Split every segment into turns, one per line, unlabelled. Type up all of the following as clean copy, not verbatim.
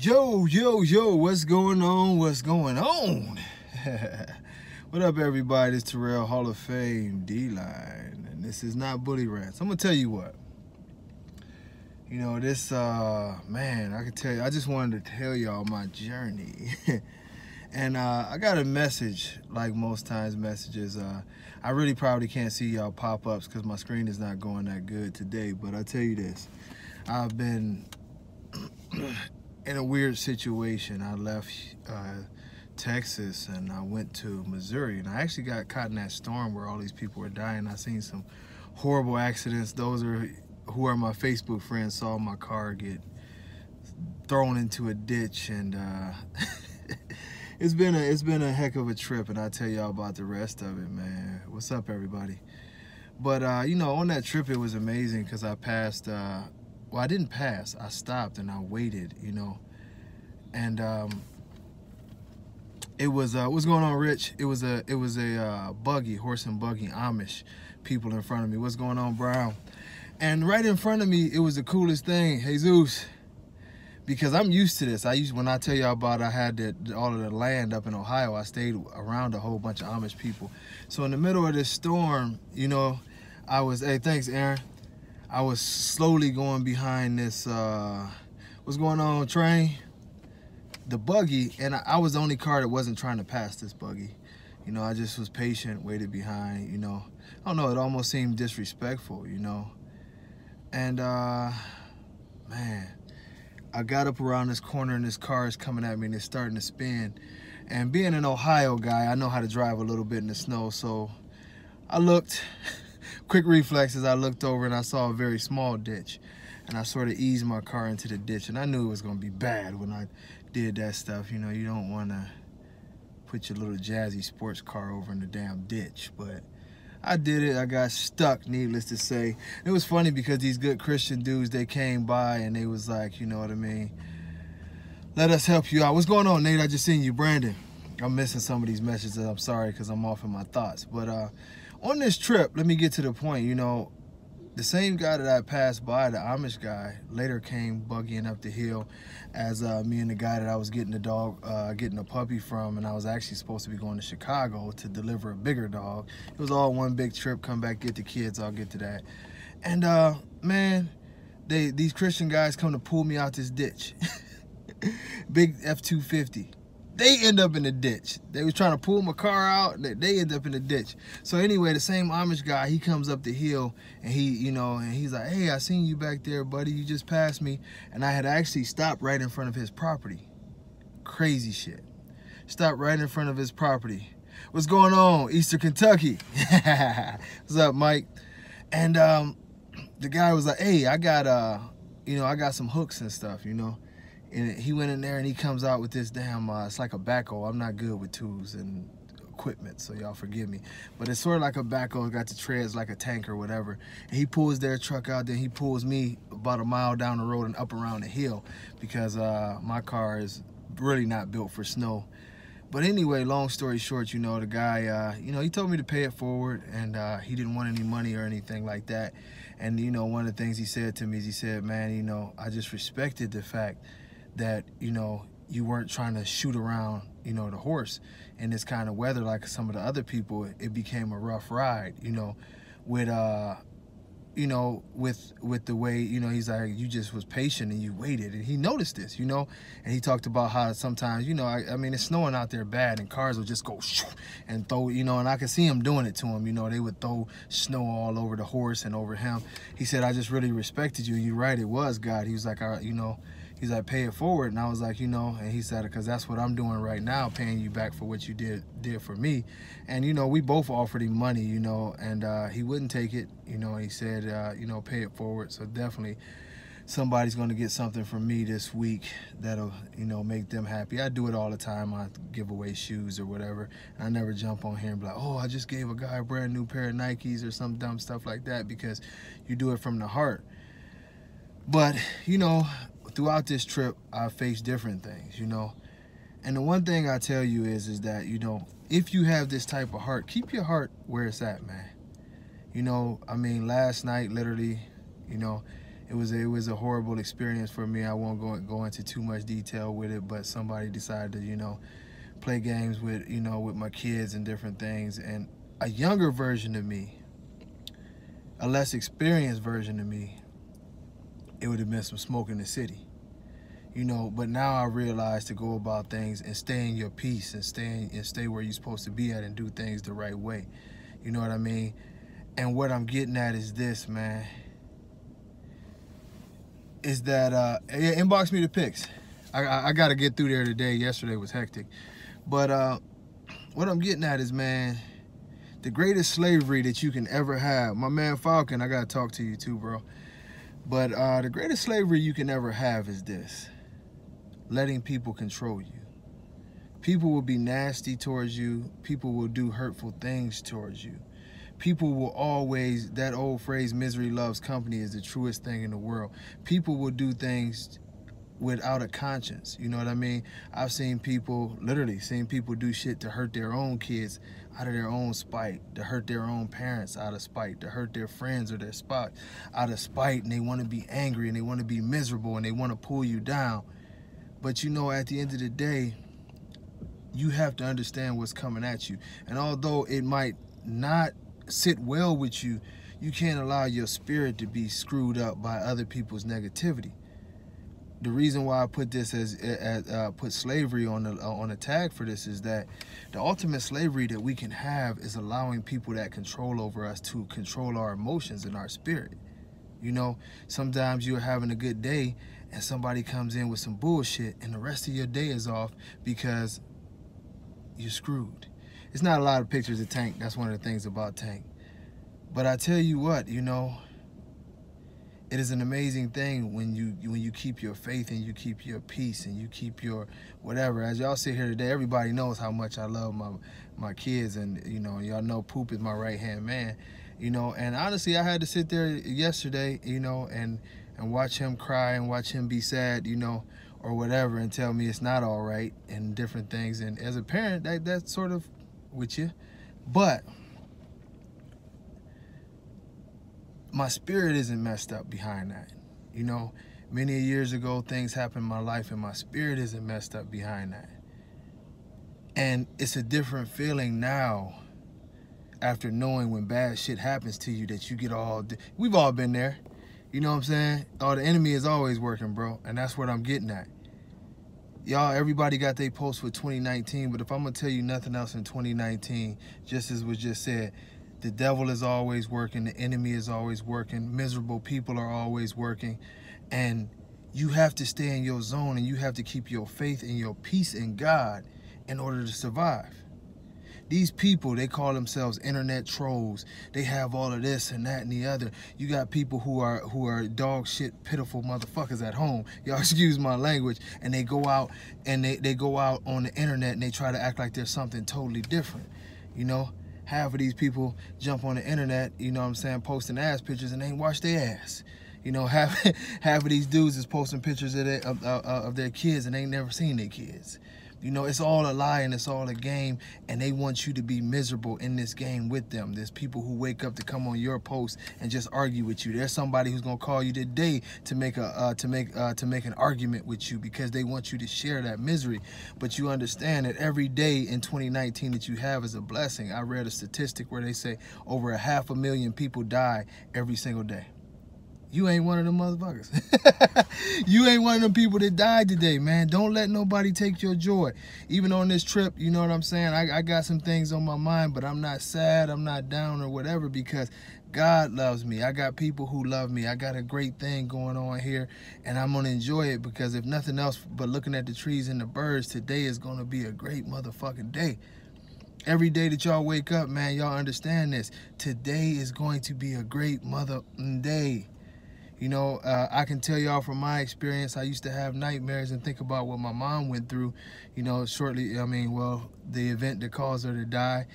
Yo, what's going on? What's going on? What up, everybody? It's Terrell, Hall of Fame, D-Line, and this is not Bully Rants. I'm gonna tell you what. You know, this, man, I can tell you, I just wanted to tell y'all my journey. And I got a message, like most times messages. I really probably can't see y'all pop-ups because my screen is not going that good today, but I tell you this. I've been in a weird situation. I left Texas and I went to Missouri, and I actually got caught in that storm where all these people were dying. I seen some horrible accidents. Those who are my Facebook friends saw my car get thrown into a ditch, and it's been a heck of a trip, and I'll tell y'all about the rest of it, man. What's up, everybody? But you know, on that trip it was amazing because I passed well, I didn't pass. I stopped and I waited, you know. And it was what's going on, Rich? It was a buggy, horse and buggy, Amish people in front of me. What's going on, Brown? And right in front of me, it was the coolest thing, Jesus, because I'm used to this. When I tell y'all about I had all of the land up in Ohio, I stayed around a whole bunch of Amish people. So in the middle of this storm, you know, I was, hey, thanks, Aaron. I was slowly going behind this, what's going on, train? The buggy, and I was the only car that wasn't trying to pass this buggy. You know, I just was patient, waited behind, you know. I don't know, it almost seemed disrespectful, you know. And, man, I got up around this corner and this car is coming at me and it's starting to spin. And being an Ohio guy, I know how to drive a little bit in the snow, so I looked. Quick reflexes, I looked over and I saw a very small ditch, and I sort of eased my car into the ditch, and I knew it was going to be bad when I did that stuff. You know, you don't want to put your little jazzy sports car over in the damn ditch, but I did it. I got stuck, needless to say. It was funny because these good Christian dudes, they came by and they was like, you know what I mean, let us help you out. What's going on, Nate? I just seen you. Brandon, I'm missing some of these messages. I'm sorry because I'm off in my thoughts, but on this trip, let me get to the point. You know, the same guy that I passed by, the Amish guy, later came buggying up the hill as me and the guy that I was getting the dog, getting a puppy from, and I was actually supposed to be going to Chicago to deliver a bigger dog. It was all one big trip, come back, get the kids, I'll get to that. And man, these Christian guys come to pull me out this ditch. Big F-250. They end up in the ditch. They was trying to pull my car out. They end up in the ditch. So anyway, the same Amish guy, he comes up the hill and he, you know, and he's like, hey, I seen you back there, buddy. You just passed me. And I had actually stopped right in front of his property. Crazy shit. Stopped right in front of his property. What's going on, Eastern Kentucky? What's up, Mike? And the guy was like, hey, I got, you know, I got some hooks and stuff, you know. And he went in there and he comes out with this damn, it's like a backhoe. I'm not good with tools and equipment, so y'all forgive me. But it's sort of like a backhoe, got the treads like a tank or whatever. And he pulls their truck out, then he pulls me about a mile down the road and up around the hill because my car is really not built for snow. But anyway, long story short, you know, the guy, you know, he told me to pay it forward, and he didn't want any money or anything like that. And, you know, one of the things he said to me is he said, man, you know, I just respected the fact that, you know, you weren't trying to shoot around, you know, the horse in this kind of weather like some of the other people. It became a rough ride, you know, with you know, with the way, you know, he's like, you just was patient and you waited, and he noticed this, you know. And he talked about how sometimes, you know, I mean, it's snowing out there bad and cars will just go and throw, you know, and I could see him doing it to him, you know. They would throw snow all over the horse and over him. He said, I just really respected you. And you're right, it was God. He was like, you know, he's like, pay it forward. And I was like, you know, and he said, because that's what I'm doing right now, paying you back for what you did for me. And, you know, we both offered him money, you know, and he wouldn't take it. You know, he said, you know, pay it forward. So definitely somebody's going to get something from me this week that'll, you know, make them happy. I do it all the time. I give away shoes or whatever. And I never jump on here and be like, oh, I just gave a guy a brand new pair of Nikes or some dumb stuff like that, because you do it from the heart. But, you know, throughout this trip, I faced different things, you know. And the one thing I tell you is that, you know, if you have this type of heart, keep your heart where it's at, man. You know, I mean, last night, literally, you know, was a horrible experience for me. I won't go into too much detail with it, but somebody decided to, you know, play games with, you know, with my kids and different things. And a younger version of me, a less experienced version of me, it would have been some smoke in the city, you know. But now I realize to go about things and stay in your peace and stay where you're supposed to be at and do things the right way. You know what I mean? And what I'm getting at is this, man, is that inbox me the pics. I got to get through there today. Yesterday was hectic. But what I'm getting at is, man, the greatest slavery that you can ever have. My man Falcon, I got to talk to you too, bro. But the greatest slavery you can ever have is this: letting people control you. People will be nasty towards you. People will do hurtful things towards you. People will always, that old phrase, misery loves company, is the truest thing in the world. People will do things without a conscience, you know what I mean? I've seen people, literally seen people do shit to hurt their own kids out of their own spite, to hurt their own parents out of spite, to hurt their friends or their spot out of spite, and they want to be angry and they want to be miserable and they want to pull you down. But you know, at the end of the day, you have to understand what's coming at you. And although it might not sit well with you, you can't allow your spirit to be screwed up by other people's negativity. The reason why I put this put slavery on the tag for this is that the ultimate slavery that we can have is allowing people that control over us to control our emotions and our spirit. You know, sometimes you're having a good day and somebody comes in with some bullshit and the rest of your day is off because you're screwed. It's not a lot of pictures of Tank. That's one of the things about Tank. But I tell you what, you know, it is an amazing thing when you keep your faith and you keep your peace and you keep your whatever. As y'all sit here today, everybody knows how much I love my kids, and you know, y'all know Poop is my right-hand man, you know. And honestly, I had to sit there yesterday, you know, and watch him cry and watch him be sad, you know, or whatever, and tell me it's not all right and different things. And as a parent, that's sort of with you, but my spirit isn't messed up behind that. You know, many years ago, things happened in my life and my spirit isn't messed up behind that. And it's a different feeling now after knowing when bad shit happens to you that you get all, we've all been there. You know what I'm saying? Oh, the enemy is always working, bro. And that's what I'm getting at. Y'all, everybody got their post for 2019, but if I'm gonna tell you nothing else in 2019, just as was just said, the devil is always working, the enemy is always working, miserable people are always working, and you have to stay in your zone and you have to keep your faith and your peace in God in order to survive. These people, they call themselves internet trolls. They have all of this and that and the other. You got people who are dog shit, pitiful motherfuckers at home. Y'all excuse my language. And they go out and they go out on the internet and they try to act like there's something totally different. You know, half of these people jump on the internet, you know what I'm saying, posting ass pictures and they ain't wash their ass. You know, half of these dudes is posting pictures of their kids and they ain't never seen their kids. You know, it's all a lie and it's all a game, and they want you to be miserable in this game with them. There's people who wake up to come on your post and just argue with you. There's somebody who's gonna call you today to make an argument with you because they want you to share that misery. But you understand that every day in 2019 that you have is a blessing. I read a statistic where they say over 500,000 people die every single day. You ain't one of them motherfuckers. You ain't one of them people that died today, man. Don't let nobody take your joy. Even on this trip, you know what I'm saying? I got some things on my mind, but I'm not sad, I'm not down or whatever because God loves me. I got people who love me. I got a great thing going on here, and I'm going to enjoy it because if nothing else but looking at the trees and the birds, today is going to be a great motherfucking day. Every day that y'all wake up, man, y'all understand this. Today is going to be a great mother day. You know, I can tell y'all from my experience, I used to have nightmares and think about what my mom went through, you know, shortly, well, the event that caused her to die.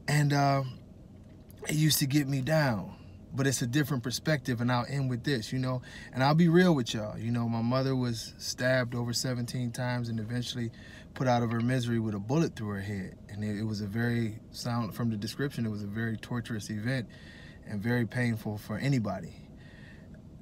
And it used to get me down. But it's a different perspective, and I'll end with this, you know. And I'll be real with y'all. You know, my mother was stabbed over 17 times and eventually put out of her misery with a bullet through her head. And it was a very, from the description, it was a very torturous event and very painful for anybody.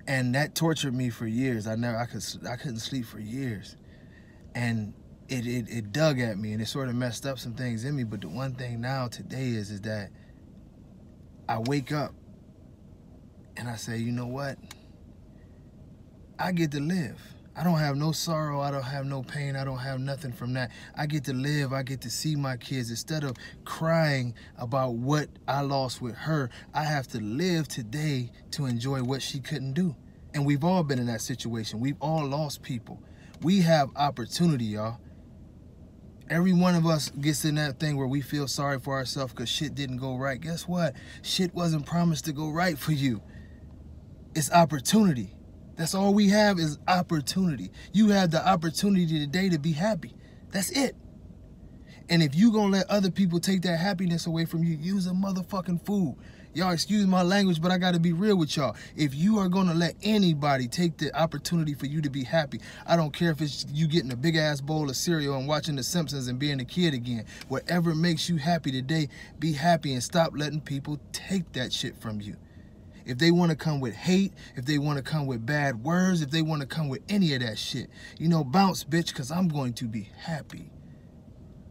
And that tortured me for years. I couldn't sleep for years. And it dug at me, and it sort of messed up some things in me. But the one thing now today is that I wake up and I say, you know what? I get to live. I don't have no sorrow. I don't have no pain. I don't have nothing from that. I get to live. I get to see my kids. Instead of crying about what I lost with her, I have to live today to enjoy what she couldn't do. And we've all been in that situation. We've all lost people. We have opportunity, y'all. Every one of us gets in that thing where we feel sorry for ourselves because shit didn't go right. Guess what? Shit wasn't promised to go right for you. It's opportunity. That's all we have is opportunity. You have the opportunity today to be happy. That's it. And if you gonna let other people take that happiness away from you, use a motherfucking fool. Y'all excuse my language, but I gotta be real with y'all. If you are gonna let anybody take the opportunity for you to be happy, I don't care if it's you getting a big ass bowl of cereal and watching The Simpsons and being a kid again. Whatever makes you happy today, be happy and stop letting people take that shit from you. If they want to come with hate, if they want to come with bad words, if they want to come with any of that shit, you know, bounce, bitch, because I'm going to be happy.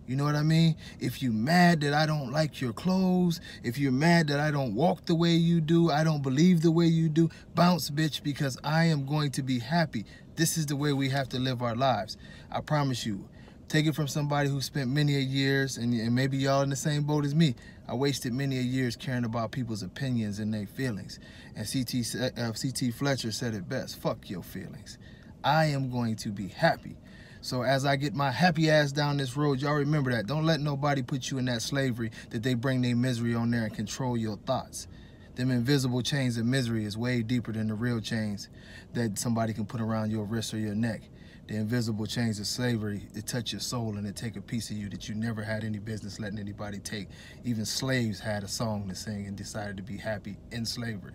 You know what I mean? If you're mad that I don't like your clothes, if you're mad that I don't walk the way you do, I don't believe the way you do, bounce, bitch, because I am going to be happy. This is the way we have to live our lives. I promise you. Take it from somebody who spent many a years, and maybe y'all in the same boat as me. I wasted many a years caring about people's opinions and their feelings. And C.T. Fletcher said it best, fuck your feelings. I am going to be happy. So as I get my happy ass down this road, y'all remember that. Don't let nobody put you in that slavery that they bring their misery on there and control your thoughts. Them invisible chains of misery is way deeper than the real chains that somebody can put around your wrist or your neck. The invisible chains of slavery, it touch your soul and it take a piece of you that you never had any business letting anybody take. Even slaves had a song to sing and decided to be happy in slavery.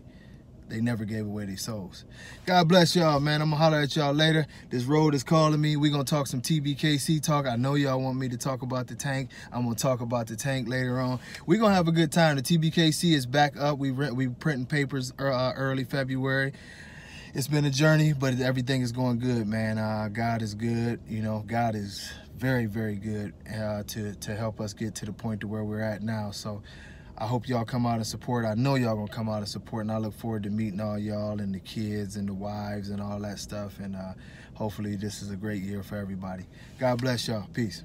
They never gave away their souls. God bless y'all, man. I'm gonna holler at y'all later. This road is calling me. We're gonna talk some TBKC talk. I know y'all want me to talk about the tank. I'm gonna talk about the tank later on. We're gonna have a good time. The TBKC is back up. We printing papers early February. It's been a journey, but everything is going good, man. God is good. You know, God is very, very good to help us get to the point to where we're at now. So I hope y'all come out and support. I know y'all gonna come out and support, and I look forward to meeting all y'all and the kids and the wives and all that stuff. And hopefully this is a great year for everybody. God bless y'all. Peace.